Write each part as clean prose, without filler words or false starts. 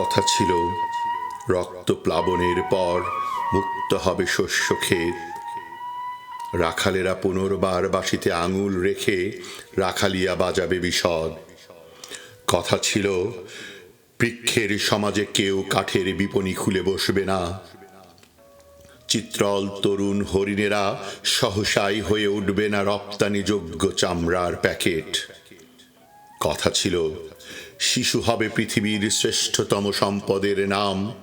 কথা ছিল রক্ত প্লাবনের পর মুক্ত হবে শস্য ক্ষেত। রাখালেরা পুনর্বার বাঁশিতে আঙুল রেখে রাখালিয়া বাজাবে বিশদ। কথা ছিল বৃক্ষের সমাজে কেউ কাঠের বিপণী খুলে বসবে না। চিত্রল তরুণ হরিণেরা সহসাই হয়ে উঠবে না রপ্তানিযোগ্য চামড়ার প্যাকেট। কথা ছিল শিশু হবে পৃথিবীর শ্রেষ্ঠতম সম্পদের নাম।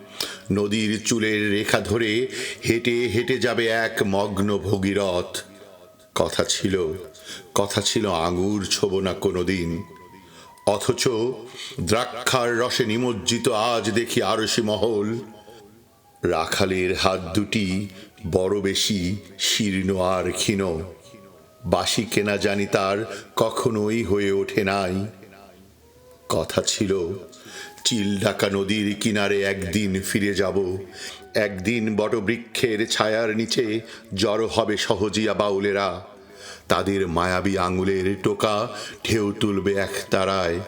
নদীর চুলের রেখা ধরে হেঁটে হেঁটে যাবে এক মগ্ন ভগীরথ। কথা ছিল আঙুর ছোবো না কোনোদিন। অথচ দ্রাক্ষার রসে নিমজ্জিত আজ দেখি আরশি মহল। রাখালের হাত দুটি বড় বেশি শীর্ণ আর ক্ষীণ। বাঁশি কেনা জানি তার কখনোই হয়ে ওঠে নাই। কথা ছিল চিলঢাকা নদীর কিনারে একদিন ফিরে যাব। একদিন বটবৃক্ষের ছায়ার নিচে জড়ো হবে সহজিয়া বাউলেরা। তাদের মায়াবী আঙুলের টোকা ঢেউ তুলবে একতারায়।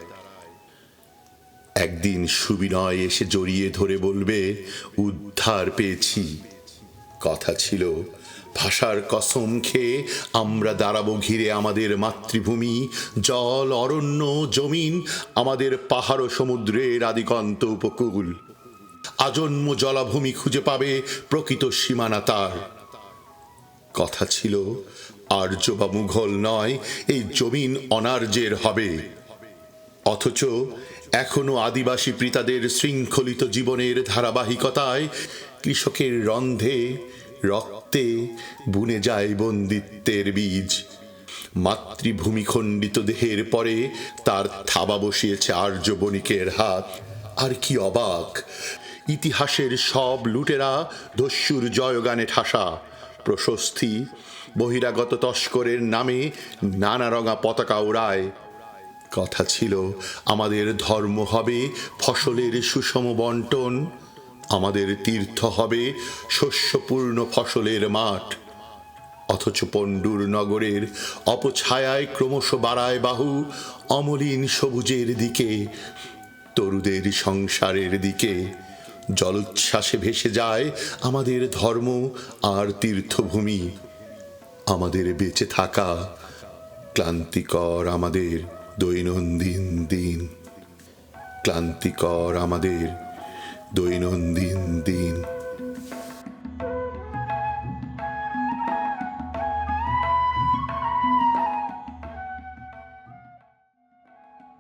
একদিন সুবিনয় এসে জড়িয়ে ধরে বলবে উদ্ধার পেয়েছি। কথা ছিল ভাষার কসম খেয়ে আমরা দাঁড়াবো ঘিরে আমাদের মাতৃভূমি। জল অরণ্য জমিন আমাদের পাহাড় ও সমুদ্রের আদিকন্ত উপকূল। আজন্ম জলাভূমি খুঁজে পাবে প্রকৃত সীমানা তার। কথা ছিল আর্য বা মুঘল নয়, এই জমিন অনার্যের হবে। অথচ এখনো আদিবাসী পিতাদের শৃঙ্খলিত জীবনের ধারাবাহিকতায় কৃষকের রন্ধে রক্তে বুনে যায় বন্দিত্বের বীজ। মাতৃভূমি খণ্ডিত দেহের পরে তার থাবা বসিয়েছে আর্য বণিকের হাত। আর কি অবাক, ইতিহাসের সব লুটেরা দস্যুর জয়গানে ঠাসা। প্রশস্তি বহিরাগত তস্করের নামে নানা রঙা পতাকা ওড়ায়। কথা ছিল আমাদের ধর্ম হবে ফসলের সুষম বন্টন। আমাদের তীর্থ হবে শস্যপূর্ণ ফসলের মাঠ। অথচ পণ্ডুর নগরের অপছায়ায় ক্রমশ বাড়ায় বাহু অমলিন সবুজের দিকে, তরুদের সংসারের দিকে। জলোচ্ছ্বাসে ভেসে যায় আমাদের ধর্ম আর তীর্থভূমি। আমাদের বেঁচে থাকা ক্লান্তিকর, আমাদের দৈনন্দিন দিন। ক্লান্তিকর আমাদের দৈনন্দিন দিন।